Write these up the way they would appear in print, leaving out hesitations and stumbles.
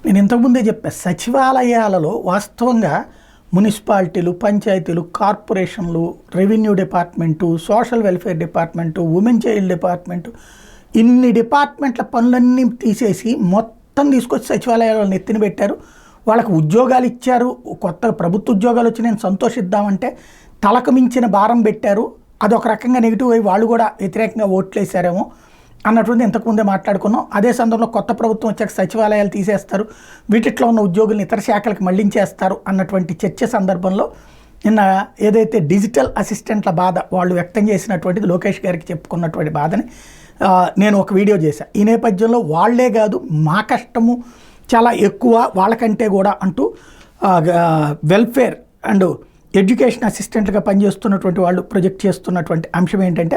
నేను ఇంతకుముందే చెప్పా, సచివాలయాలలో వాస్తవంగా మున్సిపాలిటీలు, పంచాయతీలు, కార్పొరేషన్లు, revenue department, social welfare department, women child department, ఇన్ని డిపార్ట్మెంట్ల పనులన్నీ తీసేసి మొత్తం తీసుకొచ్చి సచివాలయాలను ఎత్తిన పెట్టారు. వాళ్ళకు ఉద్యోగాలు ఇచ్చారు. కొత్త ప్రభుత్వ ఉద్యోగాలు వచ్చి నేను సంతోషిద్దామంటే తలకు మించిన భారం పెట్టారు. అదొక రకంగా నెగిటివ్ అయ్యి వాళ్ళు కూడా వ్యతిరేకంగా ఓట్లేసారేమో అన్నటువంటి ఇంతకుముందే మాట్లాడుకున్నాం. అదే సందర్భంలో కొత్త ప్రభుత్వం వచ్చాక సచివాలయాలు తీసేస్తారు, వీటిలో ఉన్న ఉద్యోగులను ఇతర శాఖలకు మళ్లించేస్తారు అన్నటువంటి చర్చ సందర్భంలో నిన్న ఏదైతే డిజిటల్ అసిస్టెంట్ల బాధ వాళ్ళు వ్యక్తం చేసినటువంటిది లోకేష్ గారికి చెప్పుకున్నటువంటి బాధని నేను ఒక వీడియో చేశాను. ఈ నేపథ్యంలో వాళ్లే కాదు మా కష్టము చాలా ఎక్కువ వాళ్ళకంటే కూడా అంటూ వెల్ఫేర్ అండ్ ఎడ్యుకేషన్ అసిస్టెంట్లుగా పనిచేస్తున్నటువంటి వాళ్ళు ప్రొజెక్ట్ చేస్తున్నటువంటి అంశం ఏంటంటే,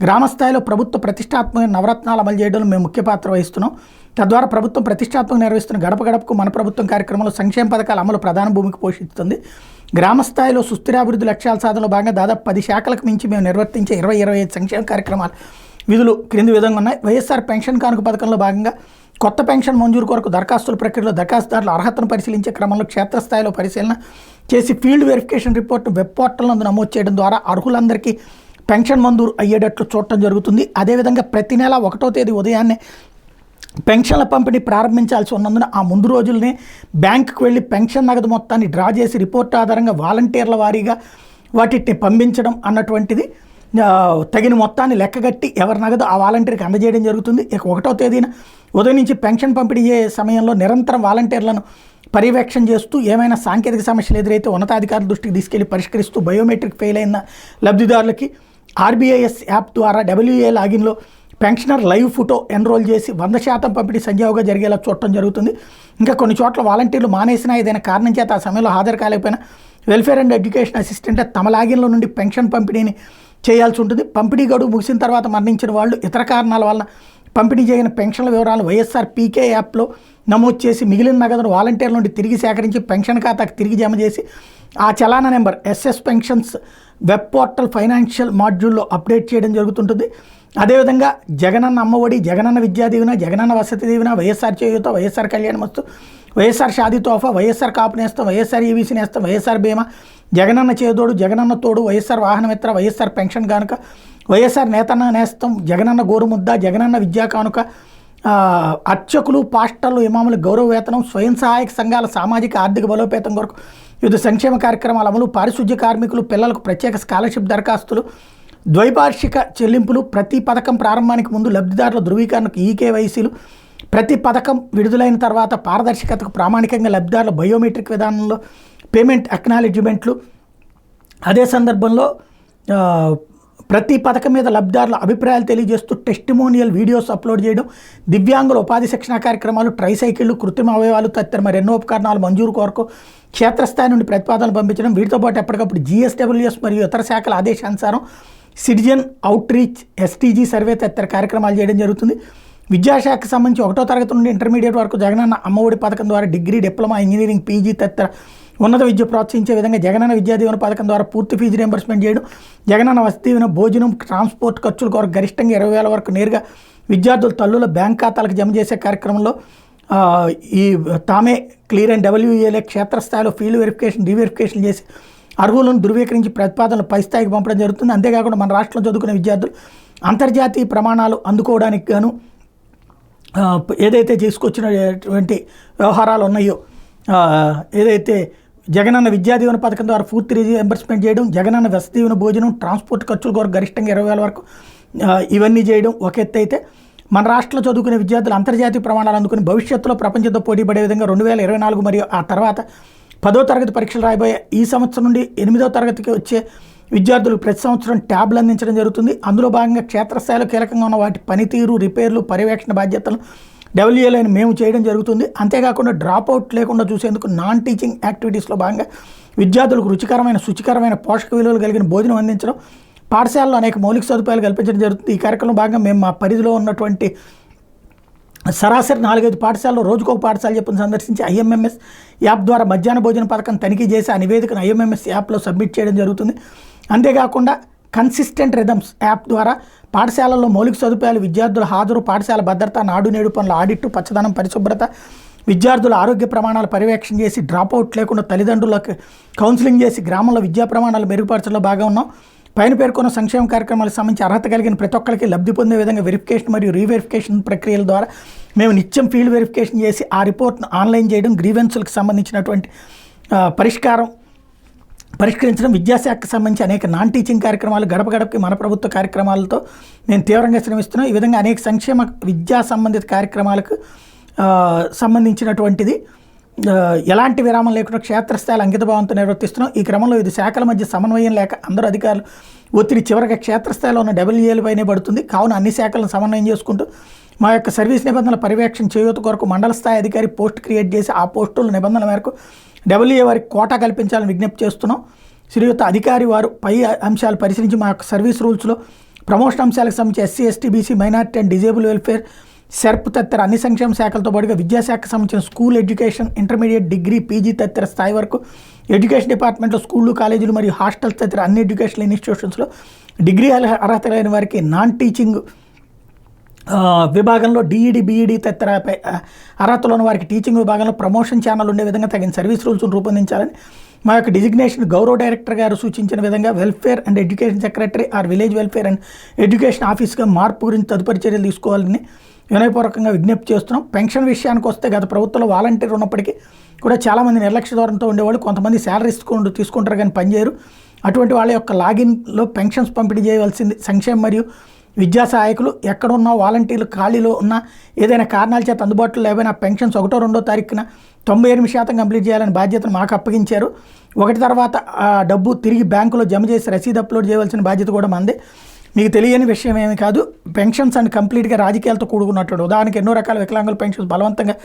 గ్రామస్థాయిలో ప్రభుత్వ ప్రతిష్టాత్మక నవరత్నాలు అమలు చేయడంలో మేము ముఖ్య పాత్ర వహిస్తున్నాం. తద్వారా ప్రభుత్వం ప్రతిష్టాత్మకంగా నిర్వహిస్తున్న గడప గడపకు మన ప్రభుత్వం కార్యక్రమంలో సంక్షేమ పథకాల అమలు ప్రధాన భూమికి పోషిస్తుంది. గ్రామస్థాయిలో సుస్థిరాభివృద్ధి లక్ష్యాల సాధనలో భాగంగా దాదాపు 10 శాఖలకు మించి మేము నిర్వర్తించే 20-25 సంక్షేమ కార్యక్రమాలు విధులు క్రింది విధంగా ఉన్నాయి. వైఎస్ఆర్ పెన్షన్ కానుక పథకంలో భాగంగా కొత్త పెన్షన్ మంజూరు కొరకు దరఖాస్తుల ప్రక్రియలో దరఖాస్తుదారుల అర్హతను పరిశీలించే క్రమంలో క్షేత్రస్థాయిలో పరిశీలన చేసి ఫీల్డ్ వెరిఫికేషన్ రిపోర్ట్ను వెబ్ పోర్టల్ నందు నమోదు చేయడం ద్వారా అర్హులందరికీ పెన్షన్ మంజూరు అయ్యేటట్లు చూడటం జరుగుతుంది. అదేవిధంగా ప్రతి నెల 1వ తేదీ ఉదయాన్నే పెన్షన్ల పంపిణీ ప్రారంభించాల్సి ఉన్నందున ఆ ముందు రోజుల్నే బ్యాంకుకు వెళ్ళి పెన్షన్ నగదు మొత్తాన్ని డ్రా చేసి రిపోర్ట్ ఆధారంగా వాలంటీర్ల వారీగా వాటిని పంపించడం అన్నటువంటిది తగిన మొత్తాన్ని లెక్కగట్టి ఎవరి నగదు ఆ వాలంటీర్కి అందజేయడం జరుగుతుంది. ఇక 1వ తేదీన ఉదయం నుంచి పెన్షన్ పంపిణీ చేసే సమయంలో నిరంతరం వాలంటీర్లను పర్యవేక్షణ చేస్తూ ఏమైనా సాంకేతిక సమస్యలు ఎదురైతే ఉన్నతాధికారుల దృష్టికి తీసుకెళ్లి పరిష్కరిస్తూ బయోమెట్రిక్ ఫెయిల్ అయిన లబ్ధిదారులకి ఆర్బీఐఎస్ యాప్ ద్వారా WA లాగిన్లో పెన్షనర్ లైవ్ ఫోటో ఎన్రోల్ చేసి 100% పంపిణీ సంజావుగా జరిగేలా చూడటం జరుగుతుంది. ఇంకా కొన్ని చోట్ల వాలంటీర్లు మానేసినా ఏదైనా కారణం చేత ఆ సమయంలో హాజరు కాలేకపోయినా వెల్ఫేర్ అండ్ ఎడ్యుకేషన్ అసిస్టెంట్ తమ లాగిన్లో నుండి పెన్షన్ పంపిణీని చేయాల్సి ఉంటుంది. పంపిణీ గడువు ముగిసిన తర్వాత మరణించిన వాళ్ళు, ఇతర కారణాల వలన పంపిణీ చేయని పెన్షన్ల వివరాలు వైఎస్ఆర్ పీకే యాప్లో నమోదు చేసి మిగిలిన నగదును వాలంటీర్ల నుండి తిరిగి సేకరించి పెన్షన్ ఖాతాకు తిరిగి జమ చేసి ఆ చలానా number SS pensions web portal financial మాడ్యూల్లో అప్డేట్ చేయడం జరుగుతుంటుంది. అదేవిధంగా జగనన్న అమ్మఒడి, జగనన్న విద్యా దీవెన, జగనన్న వసతి దీవెన, వైఎస్ఆర్ చేయూత, వైఎస్ఆర్ కళ్యాణమస్తు, వైఎస్ఆర్ షాదీ తోఫా, వైఎస్ఆర్ కాపు నేస్తం, వైఎస్ఆర్ ఈబీసీ నేస్తం, వైఎస్ఆర్ బీమా, జగనన్న చేదోడు, జగనన్న తోడు, వైఎస్ఆర్ వాహనమిత్ర, వైఎస్ఆర్ పెన్షన్ కానుక, వైఎస్ఆర్ నేతన్న నేస్తం, జగనన్న గోరుముద్ద, జగనన్న విద్యా కానుక, అర్చకులు, పాస్టర్లు, ఇమాముల గౌరవ వేతనం, స్వయం సహాయక సంఘాల సామాజిక ఆర్థిక బలోపేతం కొరకు వివిధ సంక్షేమ కార్యక్రమాల అమలు, పారిశుద్ధ్య కార్మికులు, పిల్లలకు ప్రత్యేక స్కాలర్షిప్ దరఖాస్తులు, ద్వైవార్షిక చెల్లింపులు, ప్రతి పథకం ప్రారంభానికి ముందు లబ్ధిదారుల ధృవీకరణకు ఈకేవైసీలు, ప్రతి పథకం విడుదలైన తర్వాత పారదర్శకతకు ప్రామాణికంగా లబ్ధిదారుల బయోమెట్రిక్ విధానంలో పేమెంట్ అక్నాలెడ్జ్మెంట్లు, అదే సందర్భంలో ప్రతి పథకం మీద లబ్ధిదారుల అభిప్రాయాలు తెలియజేస్తూ టెస్టిమోనియల్ వీడియోస్ అప్లోడ్ చేయడం, దివ్యాంగుల ఉపాధి శిక్షణ కార్యక్రమాలు, ట్రైసైకిళ్లు, కృత్రిమ అవయవాలు తదితర మరెన్నో ఉపకరణాలు మంజూరు కొరకు క్షేత్రస్థాయి నుండి ప్రతిపాదనలు పంపించడం, వీటితో పాటు ఎప్పటికప్పుడు GSWS మరియు ఇతర శాఖల ఆదేశానుసారం సిటిజన్ అవుట్రీచ్, STG సర్వే తదితర కార్యక్రమాలు చేయడం జరుగుతుంది. విద్యాశాఖకు సంబంధించి 1వ తరగతి నుండి ఇంటర్మీడియట్ వరకు జగనన్న అమ్మఒడి పథకం ద్వారా డిగ్రీ, డిప్లొమా, ఇంజనీరింగ్, PG తదితర ఉన్నత విద్య ప్రోత్సహించే విధంగా జగనన్న విద్యా దీవెన పథకం ద్వారా పూర్తి ఫీజు రియంబర్స్మెంట్ చేయడం, జగనన్న వసతి దీవెన, భోజనం, ట్రాన్స్పోర్ట్ ఖర్చుల కొరకు గరిష్టంగా 20,000 వరకు నేరుగా విద్యార్థుల తల్లుల బ్యాంక్ ఖాతాలకు జమ చేసే కార్యక్రమంలో ఈ తామే క్లియర్ అండ్ WAలే క్షేత్రస్థాయిలో ఫీల్డ్ వెరిఫికేషన్, రీవెరిఫికేషన్ చేసి అర్హులను ధృవీకరించి ప్రతిపాదనలు పై స్థాయికి పంపడం జరుగుతుంది. అంతేకాకుండా మన రాష్ట్రంలో చదువుకునే విద్యార్థులు అంతర్జాతీయ ప్రమాణాలు అందుకోవడానికి గాను ఏదైతే చేసుకొచ్చినటువంటి వ్యవహారాలు ఉన్నాయో, ఏదైతే జగనన్న విద్యా దీవెన పథకం ద్వారా పూర్తి రీఎంబర్స్మెంట్ చేయడం, జగనన్న వసతి దీవెన, భోజనం, ట్రాన్స్పోర్ట్ ఖర్చుల కొరకు గరిష్టంగా 20,000 వరకు ఇవన్నీ చేయడం ఒక ఎత్తు అయితే, మన రాష్ట్రంలో చదువుకునే విద్యార్థులు అంతర్జాతీయ ప్రమాణాలు అందుకుని భవిష్యత్తులో ప్రపంచంతో పోటీ పడే విధంగా 2024 మరియు ఆ తర్వాత 10వ తరగతి పరీక్షలు రాయబోయే ఈ సంవత్సరం నుండి 8వ తరగతికి వచ్చే విద్యార్థులకు ప్రతి సంవత్సరం ట్యాబ్లు అందించడం జరుగుతుంది. అందులో భాగంగా క్షేత్రస్థాయిలో కీలకంగా ఉన్న వాటి పనితీరు, రిపేర్లు, పర్యవేక్షణ బాధ్యతలు WAలను మేము చేయడం జరుగుతుంది. అంతేకాకుండా డ్రాప్అవుట్ లేకుండా చూసేందుకు నాన్ టీచింగ్ యాక్టివిటీస్లో భాగంగా విద్యార్థులకు రుచికరమైన, శుచికరమైన, పోషక విలువలు కలిగిన భోజనం అందించడం, పాఠశాలలో అనేక మౌలిక సదుపాయాలు కల్పించడం జరుగుతుంది. ఈ కార్యక్రమంలో భాగంగా మేము మా పరిధిలో ఉన్నటువంటి సరాసరి 4-5 పాఠశాలలో రోజుకొక పాఠశాల చెప్పిన సందర్శించి IMMS యాప్ ద్వారా మధ్యాహ్న భోజన పథకం తనిఖీ చేసి ఆ నివేదికను IMMS యాప్లో సబ్మిట్ చేయడం జరుగుతుంది. అంతేకాకుండా కన్సిస్టెంట్ రిథమ్స్ యాప్ ద్వారా పాఠశాలల్లో మౌలిక సదుపాయాలు, విద్యార్థుల హాజరు, పాఠశాల భద్రత, నాడు నేడు పనుల ఆడిట్, పచ్చదనం, పరిశుభ్రత, విద్యార్థుల ఆరోగ్య ప్రమాణాల పర్యవేక్షణ చేసి డ్రాప్అవుట్ లేకుండా తల్లిదండ్రులకు కౌన్సిలింగ్ చేసి గ్రామంలో విద్యా ప్రమాణాలు మెరుగుపరచడంలో బాగా ఉన్నాం. పైన పేర్కొన్న సంక్షేమ కార్యక్రమాలకు సంబంధించి అర్హత కలిగిన ప్రతి ఒక్కరికి లబ్ధి పొందే విధంగా వెరిఫికేషన్ మరియు రీవెరిఫికేషన్ ప్రక్రియల ద్వారా మేము నిత్యం ఫీల్డ్ వెరిఫికేషన్ చేసి ఆ రిపోర్ట్ను ఆన్లైన్ చేయడం, గ్రీవెన్సులకు సంబంధించినటువంటి పరిష్కరించడం, విద్యాశాఖకు సంబంధించి అనేక నాన్ టీచింగ్ కార్యక్రమాలు, గడప గడపకి మన ప్రభుత్వ కార్యక్రమాలతో మేము తీవ్రంగా శ్రమిస్తున్నాం. ఈ విధంగా అనేక సంక్షేమ విద్యా సంబంధిత కార్యక్రమాలకు సంబంధించినటువంటిది ఎలాంటి విరామం లేకుండా క్షేత్రస్థాయిలో అంకితభావంతో నిర్వర్తిస్తున్నాం. ఈ క్రమంలో వివిధ శాఖల మధ్య సమన్వయం లేక అందరూ అధికారులు ఒత్తిడి చివరిగా క్షేత్రస్థాయిలో ఉన్న డబ్ల్యూఏలపైనే పడుతుంది. కావున అన్ని శాఖలను సమన్వయం చేసుకుంటూ మా యొక్క సర్వీస్ నిబంధనల పర్యవేక్షణ చేయూత కొరకు మండల స్థాయి అధికారి పోస్ట్ క్రియేట్ చేసి ఆ పోస్టుల నిబంధనల మేరకు డబ్ల్యూఏ వారికి కోటా కల్పించాలని విజ్ఞప్తి చేస్తున్నాం. శ్రీయుత అధికారి వారు పై అంశాలు పరిశీలించి మా యొక్క సర్వీస్ రూల్స్లో ప్రమోషన్ అంశాలకు సంబంధించి SC, ST, BC, minority and disable welfare, SERP తదితర అన్ని సంక్షేమ శాఖలతో పాటుగా విద్యాశాఖకు సంబంధించిన school education, intermediate, degree, PG తదితర స్థాయి వరకు ఎడ్యుకేషన్ డిపార్ట్మెంట్లో స్కూళ్ళు, కాలేజీలు మరియు హాస్టల్స్ తదితర అన్ని ఎడ్యుకేషనల్ ఇన్స్టిట్యూషన్స్లో డిగ్రీ అర్హత లేని వారికి నాన్ టీచింగ్ విభాగంలో డిఈడి, బీఈడి తదితర అర్హతలో ఉన్న వారికి టీచింగ్ విభాగంలో ప్రమోషన్ ఛానల్ ఉండే విధంగా తగిన సర్వీస్ రూల్స్ను రూపొందించాలని మా యొక్క డిజిగ్నేషన్ గౌరవ డైరెక్టర్ గారు సూచించిన విధంగా welfare and education secretary or village welfare and education ఆఫీస్గా మార్పు గురించి తదుపరి చర్యలు తీసుకోవాలని వినయపూర్వకంగా విజ్ఞప్తి చేస్తున్నాం. పెన్షన్ విషయానికి వస్తే గత ప్రభుత్వంలో వాలంటీర్ ఉన్నప్పటికీ కూడా చాలామంది నిర్లక్ష్య ధోరణితో ఉండేవాళ్ళు. కొంతమంది శాలరీస్ తీసుకుంటారు కానీ పనిచేయరు. అటువంటి వాళ్ళ యొక్క లాగిన్లో పెన్షన్స్ పంపిణీ చేయవలసింది సంక్షేమ మరియు విద్యా సహాయకులు. ఎక్కడున్నా వాలంటీర్లు ఖాళీలో ఉన్న ఏదైనా కారణాల చేత అందుబాటులో లేవైనా పెన్షన్స్ 1వ, 2వ తారీఖున 98% కంప్లీట్ చేయాలని బాధ్యతను మాకు అప్పగించారు. ఒకటి తర్వాత డబ్బు తిరిగి బ్యాంకులో జమ చేసి రసీదు అప్లోడ్ చేయవలసిన బాధ్యత కూడా మందే. మీకు తెలియని విషయం ఏమీ కాదు. పెన్షన్స్ అండ్ కంప్లీట్గా రాజకీయాలతో కూడుకున్నట్టు. ఉదాహరణకి ఎన్నో రకాల వికలాంగుల పెన్షన్స్ బలవంతంగా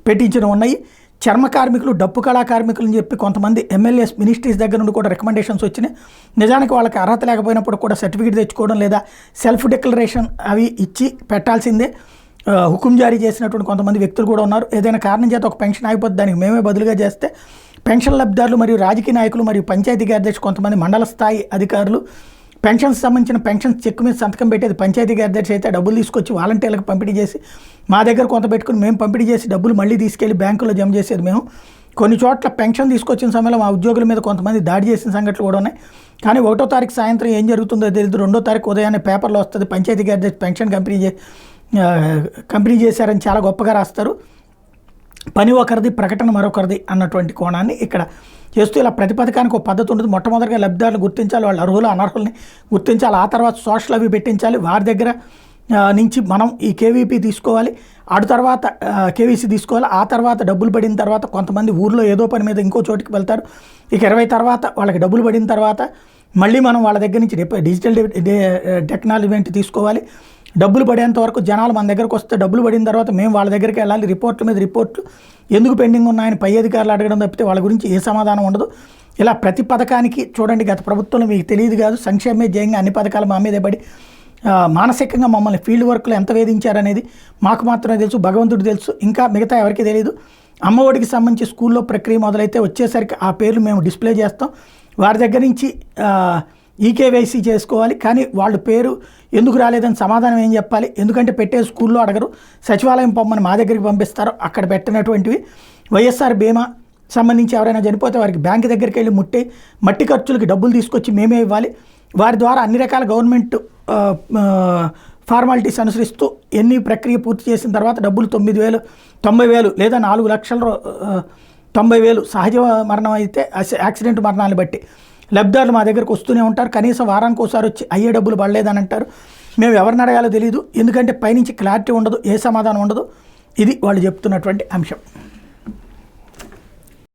పెట్టించడం ఉన్నాయి. చర్మ కార్మికులు, డప్పు కళా కార్మికులు అని చెప్పి కొంతమంది ఎమ్మెల్యేస్, మినిస్ట్రీస్ దగ్గర నుండి కూడా రికమెండేషన్స్ వచ్చినాయి. నిజానికి వాళ్ళకి అర్హత లేకపోయినప్పుడు కూడా సర్టిఫికేట్ తెచ్చుకోవడం లేదా సెల్ఫ్ డిక్లరేషన్ అవి ఇచ్చి పెట్టాల్సిందే. హుకుం జారీ చేసినటువంటి కొంతమంది వ్యక్తులు కూడా ఉన్నారు. ఏదైనా కారణం చేత ఒక పెన్షన్ ఆగిపోతే దానికి మేమే బదులుగా చేస్తే పెన్షన్ లబ్ధిదారులు మరియు రాజకీయ నాయకులు మరియు పంచాయతీ కార్యదర్శి, కొంతమంది మండల స్థాయి అధికారులు పెన్షన్స్ సంబంధించిన పెన్షన్స్ చెక్ మీద సంతకం పెట్టేది పంచాయతీ కార్యదర్శి అయితే డబ్బులు తీసుకొచ్చి వాలంటీర్లకు పంపిణీ చేసి మా దగ్గర కొంత పెట్టుకుని మేము పంపిణీ చేసి డబ్బులు మళ్ళీ తీసుకెళ్లి బ్యాంకులో జమ చేసేది మేము. కొన్ని చోట్ల పెన్షన్ తీసుకొచ్చిన సమయంలో మా ఉద్యోగుల మీద కొంతమంది దాడి చేసిన సంఘటనలు కూడా ఉన్నాయి. కానీ 1వ తారీఖు సాయంత్రం ఏం జరుగుతుందో తెలియదు. 2వ తారీఖు ఉదయాన్నే పేపర్లో వస్తుంది పంచాయతీ కార్యదర్శి పెన్షన్ కంపెనీ చేశారని చాలా గొప్పగా రాస్తారు. పని ఒకరిది, ప్రకటన మరొకరిది అన్నటువంటి కోణాన్ని ఇక్కడ చేస్తూ ఇలా ప్రతి పథకానికి ఒక పద్ధతి ఉంటుంది. మొట్టమొదటిగా లబ్ధిదారులు గుర్తించాలి, వాళ్ళ అర్హులు అనర్హుల్ని గుర్తించాలి. ఆ తర్వాత సోషల్ అవి పెట్టించాలి. వారి దగ్గర నుంచి మనం ఈ కేవీపీ తీసుకోవాలి, ఆడు తర్వాత కేవీసీ తీసుకోవాలి. ఆ తర్వాత డబ్బులు పడిన తర్వాత కొంతమంది ఊర్లో ఏదో పని మీద ఇంకో చోటికి వెళ్తారు. ఇక 20 తర్వాత వాళ్ళకి డబ్బులు పడిన తర్వాత మళ్ళీ మనం వాళ్ళ దగ్గర నుంచి డిజిటల్ టెక్నాలజీ తీసుకోవాలి. డబ్బులు పడేంత వరకు జనాలు మన దగ్గరకు వస్తే డబ్బులు పడిన తర్వాత మేము వాళ్ళ దగ్గరికి వెళ్ళాలి. రిపోర్ట్ల మీద రిపోర్ట్లు ఎందుకు పెండింగ్ ఉన్నాయని పై అధికారులు అడగడం తప్పితే వాళ్ళ గురించి ఏ సమాధానం ఉండదు. ఇలా ప్రతి పథకానికి చూడండి, గత ప్రభుత్వంలో మీకు తెలియదు కాదు, సంక్షేమమే జయంగా అన్ని పథకాలు మా మీదే పడి మానసికంగా మమ్మల్ని ఫీల్డ్ వర్క్లో ఎంత వేధించారనేది మాకు మాత్రమే తెలుసు, భగవంతుడు తెలుసు, ఇంకా మిగతా ఎవరికి తెలియదు. అమ్మఒడికి సంబంధించి స్కూల్లో ప్రక్రియ మొదలైతే వచ్చేసరికి ఆ పేర్లు మేము డిస్ప్లే చేస్తాం. వారి దగ్గర నుంచి ఈకేవైసీ చేసుకోవాలి. కానీ వాళ్ళ పేరు ఎందుకు రాలేదని సమాధానం ఏం చెప్పాలి? ఎందుకంటే పెట్టే స్కూల్లో అడగరు, సచివాలయం పంపని మా దగ్గరికి పంపిస్తారు. అక్కడ పెట్టినటువంటివి వైఎస్ఆర్ బీమా సంబంధించి ఎవరైనా చనిపోతే వారికి బ్యాంక్ దగ్గరికి వెళ్ళి మట్టి ఖర్చులకి డబ్బులు తీసుకొచ్చి మేమే ఇవ్వాలి. వారి ద్వారా అన్ని రకాల గవర్నమెంట్ ఫార్మాలిటీస్ అనుసరిస్తూ ఎన్ని ప్రక్రియ పూర్తి చేసిన తర్వాత డబ్బులు 9,000, 90,000 లేదా 4,90,000 సహజ మరణం అయితే యాక్సిడెంట్ మరణాలను బట్టి లబ్ధిదారులు మా దగ్గరకు వస్తూనే ఉంటారు. కనీసం వారానికి ఒకసారి వచ్చి అయ్యే డబ్బులు పడలేదని అంటారు. మేము ఎవరిని అడగాలో తెలియదు, ఎందుకంటే పైనుంచి క్లారిటీ ఉండదు, ఏ సమాధానం ఉండదు. ఇది వాళ్ళు చెప్తున్నటువంటి అంశం.